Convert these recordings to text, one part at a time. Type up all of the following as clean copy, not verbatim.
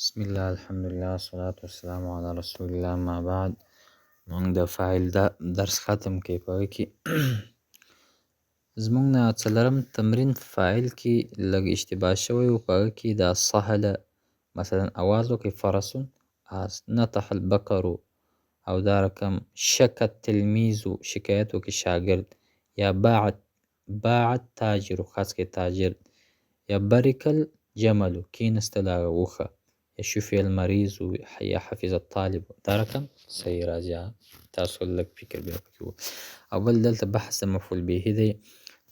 بسم الله الحمد لله والصلاة والسلام على رسول الله ما بعد. مونږ د فاعل درس ختم کړی په هغې کې زمونږ نه څلورم تمرین فاعل کې لږ اشتباه شوی و. په هغه کې دا سهله مثلا اواز وکړئ فرسون نطح البقرو، او دا رقم شک التلمیذو شکایت وکړي شاګرد، یا باع تاجرو خرڅ کړي تاجر، یا برک الجملو کېناستله هغه اوښه، یا شفی المریضو یا حفظ الطالب. دا رقم صحیح راځي. تاسو لږ فکر بیا پکې و. او بل دلته بحث د مفعول به دی،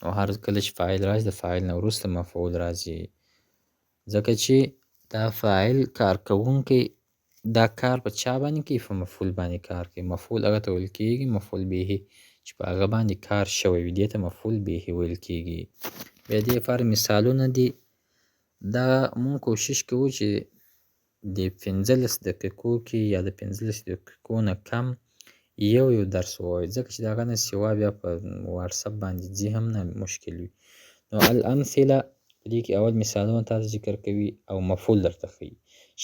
نو هر کله چې فاعل راځي د فاعل نه وروسته مفعول راځي، ځکه چې دا فاعل کارکوونکی دا کار په چا باندې کوي؟ په مفعول باندې کار کوي. مفعول هغه ته ویل کېږي مفعول به چې په هغه باندې کار شوی وي، دې ته مفعول به ویل کېږي. بیا دې لپاره مثالونه دي. دا مونږ کوشش کوو چې د 15 دقیقو کې یا د 15 دقیقو نه کم یو درس ووایو، ځکه چې د هغه نه سوا بیا په واتساپ باندې ځي هم نه مشکل وي. نو الامثله په دې کې اول مثالونه تاسو ذکر کوي او مفعول درته ښیي.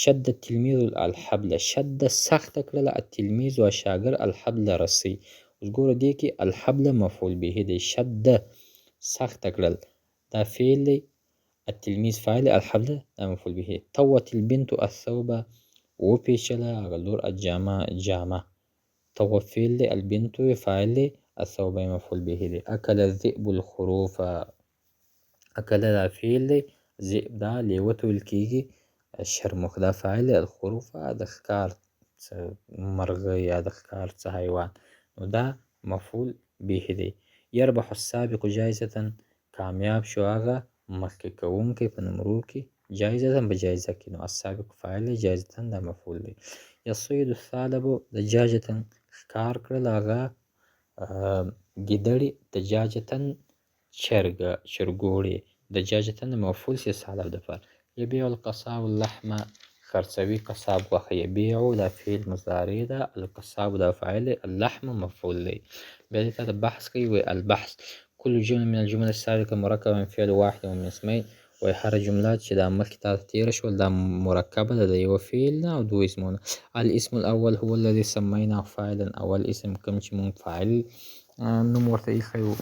شد التلمیذ الحبل، شد سخته کړله التلمیذ و شاګرد الحبل رسۍ. اوس ګوره دې کې الحبل مفعول به دی، شد سخته کړل دا فعل دی، التلمیذ فاعل، الحبل دا مفعول به. طوت البنت الثوب وپیچله هغه لور جامه. طوت فعل دی، البنت فاعل دی، الثوب مفعول به دی. اکل الذئب الخروف، اکل دا فعل دی، ذئب دا لیوه ته ویل کېږي، شرموښ دا فاعل دی، الخروف د ښکار مرغه یا د ښکار څه حیوان، نو دا مفعول به دی. یربح السابق جایزة، کامیاب شو هغه مخکې کوونکی په نمرو کې، جایزة په جایزه کې، نو السابق فاعل دی، جایزة دا مفعول دی. یصید الثعلب دجاجة، ښکار کړل هغه ګیدړې، دجاجة چرګوړی، دجاجة مفعول سي ثعلب دپاره. یبیع القصاب اللحم، خرڅوي قصاب غوښه، یبیع دا فعل مضارع ده، القصاب دا فاعل دی، اللحم مفعول دی. بیا دې ته د بحث کوي، وایي البحث کل جمله من الجمل السابقة مرکبه من فعل واحد ومن اسمین. وایي هره جمله چې دا مخکې تاسو تېره شول دا مرکبه ده د یوه فعل نه او دوه اسمونه. الاسم الاول هو الذي سمیناه فاعلا، اول اسم کوم چې مونږ فاعل نوم ورته ایښی و،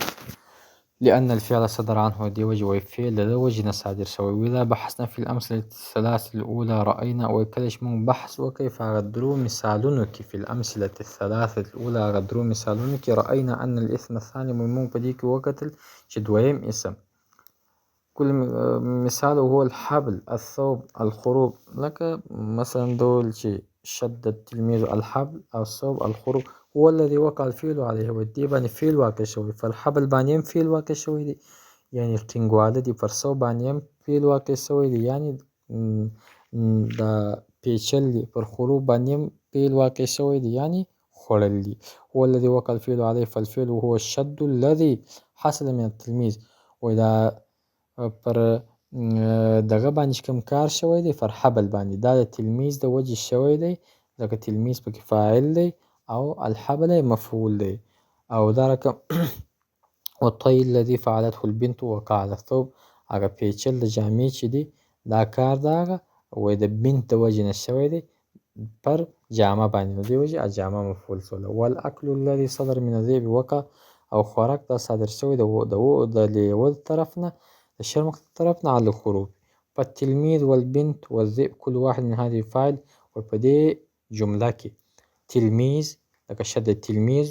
لأن الفعل صدر عنه، دې وجې وایي فعل د ده وجې نه صادر شوی. واذا بحثنا في الامثلة الثلاث الاولى رأینا، وایي کله چې مونږ بحث وکړی په هغه درو مثالونو کې، في الامثلة الثلاثة الاولى هغه درو مثالونو کې، رأینا ان الاسم الثاني، مونږ په دې کې وکتل چې دویم اسم كل مثال هو الحبل الثوب الخروب، لکه مثلا ډول چې شد التلمیذ الحبل الثوب الخروب هو الذي وقع الفعل عليه، و دې باندې فعل واقع شوی، فالحبل باندې هم فعل واقع شوی دی یعنی ټینګواله دی، پر ثوب باندې هم فعل واقع شوی دی یعنی دا پیچل دی، پر خروب باندې هم فعل واقع شوی دی یعنی خوړل دی. هو الذي وقع الفعل عليه فالفعل هو الشد الذي حصل من التلمیذ، و دا پر دغه باندې چې کوم کار شوی دی پر حبل باندې، دا د تلمیذ د وجې شوی دی، ځکه تلمیذ پکې فاعل دی او الحبل مفعول دی. او دا رقم والطی الذي فعلته البنت وقع على الثوب، هغه پیچل د جامې چې دی دا کار د هغه وایي د بنت د وجې نه شوی دی پر جامه باندې، نو دې وجې جامه مفعول شوله. والاکل الذي صدر من الذئب وقع، او خوراک دا صادر شوی د لیوه طرف نه، د شرمښ طرف نه، على الخروب. فالتلمیذ والبنت والذئب كل واحد من هذه فاعل، و په دې جمله کې تلمیذ لکه شد التلمیذ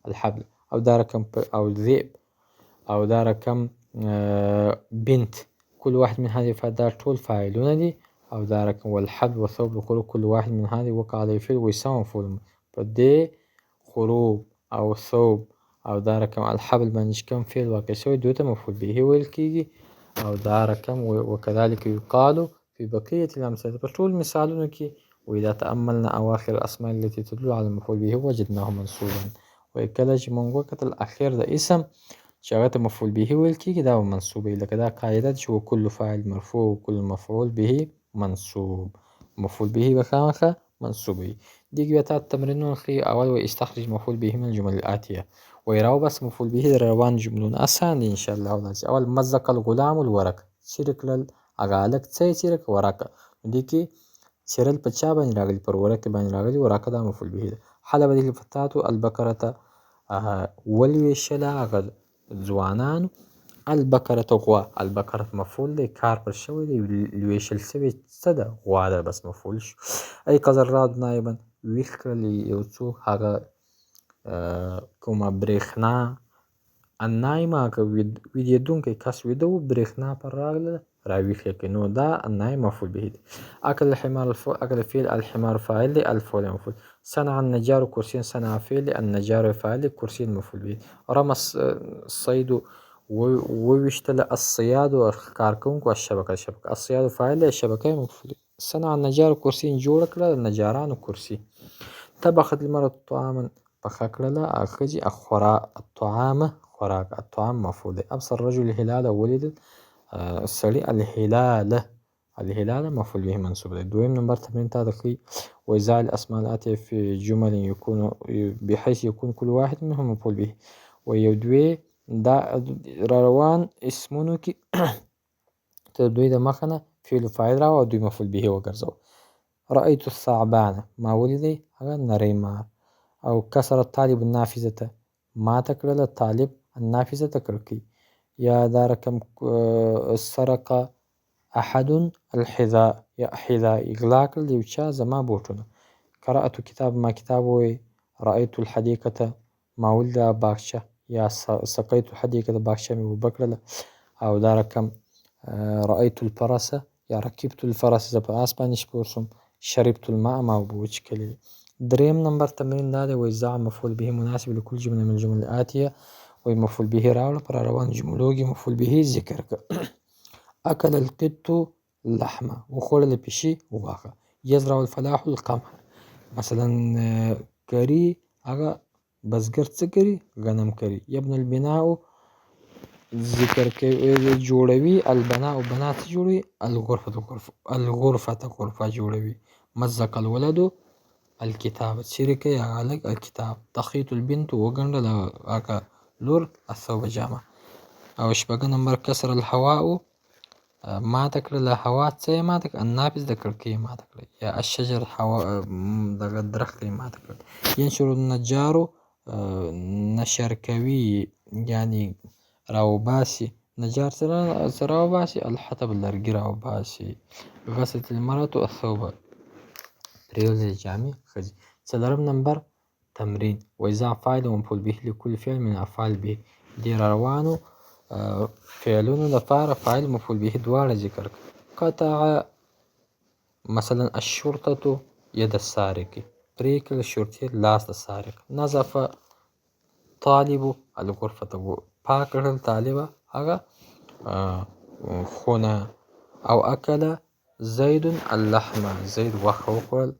الحبل، او دا رقم او ذئب او دا رقم بنت كل واحد من هذه فاعل، دا ټول فاعلونه دي. او دا رقم والحبل والثوب الخروب كل واحد من هذه وقع عليه فعل ويساوي مفعول، په دې خروب او ثوب او دا رقم الحبل باندې چې کوم فعل واقع شوی دوی ته مفعول به ویل کېږي. او دا رقم وكذلك يقال في بقية الأمثلة، په ټول مثالونو کې وإذا تأملنا أواخر الأسماء التي تدل على المفعول به وجدناه منصوبا، وایي کله چې مونږ وکتل اخر د اسم چې هغه ته مفعول به ویل کېږي دا به منصوب وي، لکه دا قاعده ده چې وکل فاعل مرفوع وکل مفعول به منصوب، مفعول به به خامخا منصوب وي. دې کې بیا تا تمرینونه ښیي. اول وایي استخرج مفعول به من الجمل الآتیه، وایي راوباسه مفعول به د روانو جملو نه، اسان دي انشاءالله. اول مزق الغلام الورق، څیرې کړل هغه هلک څه یې څیرې کړه ورقه، نو دې کې څیرل په چا باندې راغلي؟ پر ورقې باندې راغلي. ورقه دا مفعول به ده. حلب الفتاة البقرة ولوېشله هغه ځوانانو البقرة غوا. البقرة مفعول دی، کار پر شوی دی، لوېشل سوې څه ده؟ غوا ده، بس مفعول شو. ایقظ الرعد نائبا ویښ کړل یو څوک هغه کومه برېښنا النایمه هغه ویدېدونکی کس ویده و، برېښنا پر راغله راویښ یې کړي، نو دا النایم مفعول به دی. اکل الحمار اکل فعل، الحمار فاعل دی، الفعل مفعول. صنع النجار کرسیًا، صنع فعل دی، النجار فاعل دی، کرسیًا مفعول به دی. رمى الصيد وویشتله الصياد ښکار کوونکو الشبکه. شبکه الصياد فاعل دی، الشبکه مفعول دی. صنع النجار کرسیًا جوړه کړه نجارانو کرسي. طبخت المرأة طعاما پخه کړله ښځې الطعام خوراک. الطعام مفعول دی. ابصر الرجل الهلال ولید سړي الهلال مفعول به منصوب دی. دویم نمبر تمرین تا د ښیي وضع الاسماء الاتیه فی جمل یکون بحیث یکون کل واحد منهم مفعول به. و یو دوی دا را روان اسمونو کې تر دوی د مخه نه فعل فاعل راوړه او دوی مفعول به وګرځوه. رأیت الثعبان ما ولیدی هغه نری مار. او کسر الطالب النافذة ماته کړله طالب النافذة کړکۍ. یا دا رقم سرق احد الحذاء یا حذاء اغلا کړل یو چا زما بوټونه. قرأت کتاب ما کتاب ووی. رأیت الحدیقة ما ولیده باغچه یا سقیت الحدیقة باغچه مې اوبه کړله. او دا رقم رأیت الفرس یا رکبت الفرس زه په آس باندې سپور شوم. شربت الماء ما اوبه وڅښلې. دریم نمبر تمرین دا دی وایي ضع مفعول به مناسب لكل جمله من الجمل الآتیه. وایي مفعول به راوړه پر روانو جملو کې مفعول به ذکر کړه. اکل القط لحمه وخوړله پیشي غوښه. یزرع الفلاح القمح مثلا کري هغه بزګر څه کري؟ غنم کري. یبني البناء ذکر کوي جوړوي. البناء بنا څه جوړوي؟ الغرفة غرفه جوړوي. مزق الولد الکتاب څیرې کوي هغه هلک الکتاب. تخیط البنت وګنډله هغه لور الثوب جامه. او شپږم نمبر کسر الهواء ماته کړله هوا څه یې ماته کړه؟ النافذ د کړکۍ یې ماته کړه. یا الشجر هوا دغه درخت یې ماته کړه. ینشر النجار نشر کوي یعنی راوباسي. نجار څه راوباسي؟ الحطب لرګي راوباسي. غسلت المرأة الثوب پرېوللې جامې ښځې. څلورم نمبر تمرین وضع فاعل ومفعول به لكل فعل من افعال به. دې را روانو فعلونو لپاره فاعل مفعول به دواړه ذکر کړه. قطع مثلا الشرطة ید السارق پرې کړه شرطي لاس د سارق. نظف طالب الغرفة پاک کړل طالبه هغه خونه. او اکل زید اللحم زید غوښه وخوړل.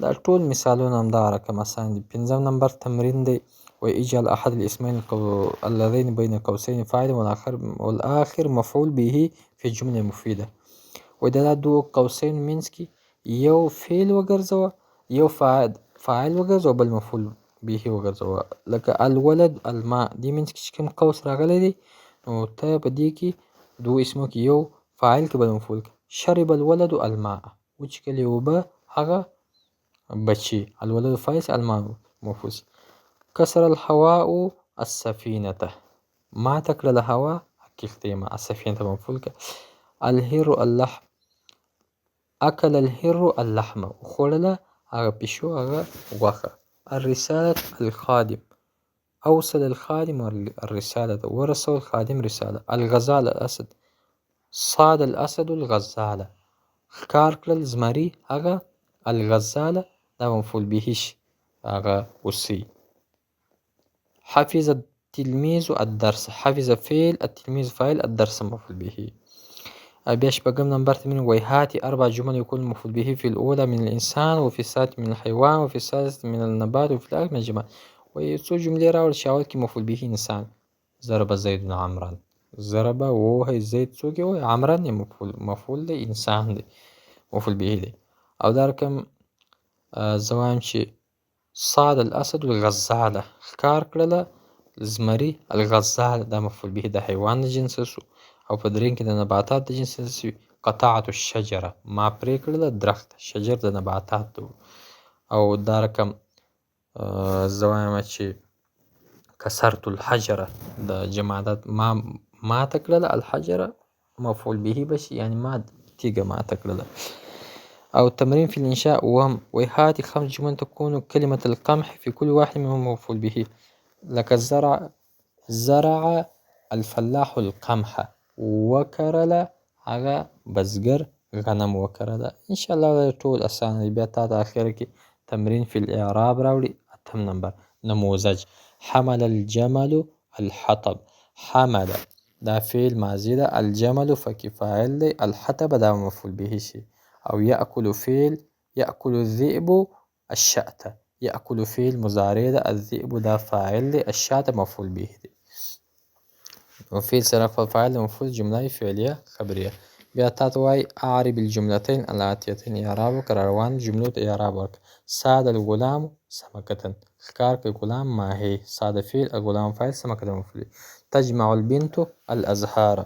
دا ټول مثالونه همدغه رقم اسان دي. پنځم نمبر تمرین دی وایي اجعل احد الاسمين اللذين بين قوسين فاعل والآخر مفعول به في جمله مفیده. وایي د دا دوو قوسین منځ کې یو فعل وګرځوه یو فاعل وګرځوه بل مفعول به وګرځوه. لکه الولد الماء دې منځ کې چې کوم قوس راغلی دی نو ته په دې کې دوو اسمو کې یو فاعل کې بل مفعول کې. شرب الولد الماء وڅښلې اوبه هغه بچي. الولد فاعل الماء مفعول. کسر الهواء السفینة ماته کړله هوا کښتۍ ما السفینة مفعول که. الهر اللحم اکل الهر اللحم وخوړله هغه پیشو هغه غوښه. الرسالة الخادم اوصل الخادم الرسالة ورسول الخادم رسالة. الغزال الاسد صاد الاسد الغزالة ښکار کړل زمري هغه الغزالة دا مفعول به هغه اوسي. حفظ التلميذ الدرس حفظ فعل التلميذ فاعل الدرس مفعول به. بیا شپږم نمبر تمرین وایي هاتي اربع جمل يكون مفعول به في الاولى من الانسان وفي الثالثة من الحيوان وفي الثالثة من النبات وفي الاخر من الجماد. وایي څو جملې راوړه چې اول کې مفعول به انسان. ضرب زید عمرا ضرب ووهی زید څوک یې ووهی عمرا یې مفعول دی انسان دی مفعول به دی. او دا رقم زه وایم چې صاد الاسد الغزاله ښکار کړله زمري الغزاله دا مفعول به د حیوان د جنس سو. او په درېیم کې د نباتات د جنس شوي. قطعت الشجره ما پرې کړله درخت شجر د نباتاتو او دا رقم زه وایم چې کسرت الحجره د جمادات ماته کړله الحجره مفعول به بشي یعنی ما تیږه ماته کړله. أو تمرين في الإنشاء وهم هذه 5 جمل تكون كلمة القمح في كل واحد منهم مفعول به لك زرع الفلاح القمح وكرل هغه بزګر غنم وکرله. إن شاء الله ټول اسانه دی. بیا تا ته اخر کې تمرین فی الاعراب راوړي. 8 نمبر نموذج حمل الجمل الحطب. حمل دا فعل ماضی ده، الجمل فکی فاعل دی، الحطب دا مفعول به شي. او یأکل فعل یأکل الذئب الشأت. یأکل فعل مضارع ده، الذئب دا فاعل دی، الشأت مفعول به دی. وفعل سره فاعل مفعول جمله فعلیه خبریه. بیا تا ته وایي اعرب الجملتين الآتیتين اعراب وکړه. روان جملو ته اعراب ورکړه. ساد الغلام سمکة ښکار کړه غلام ماهی. ساده فعل الغلام فاعل سمکة مفعول. تجمع البنت الازهار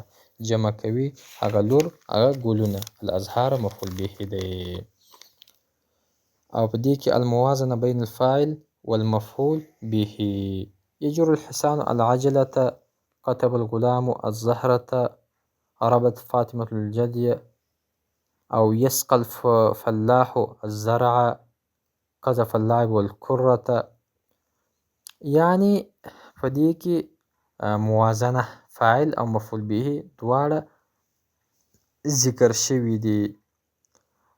جمع کوي هغه لور هغه ګلونه. الازهار مفعول به دی. او په دې کې الموازنه بین الفاعل والمفعول به. يجر الحصان العجلة كتب الغلام الزهرة ربت فاطمة الجدي. أو يسقى الفلاح الزرع قذف اللاعب الكرة. يعني په دې کې موازنه فاعل او مفعول به دواړه ذکر شوي دي.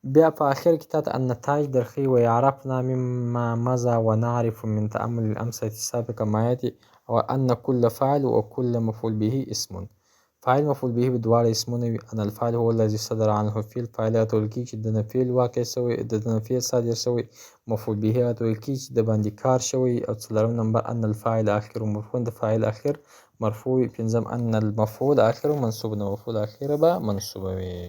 بیا په آخر کې تاته النتایج درښیي وعرفنا مما مضى ونعرف من تأمل الأمثلة السابقة ما يأتي وأن كل فاعل وكل مفعول به اسم. فاعل مفعول به دواړه اسمونه وي. أن الفاعل هو الذي صدر عنه الفعل. فاعل هغه ته ویل کېږي چې دنه فعل واقع سوی دنه فعل صادر سوی. مفعول به هغه ته ویل کېږي چې د باندې کار شوی. او 4 نمبر أن الفاعل آخر مرفوع د فاعل آخر مرفوع وي. 5 أن المفعول آخر منصوب د مفعول آخر به منصوبه وي.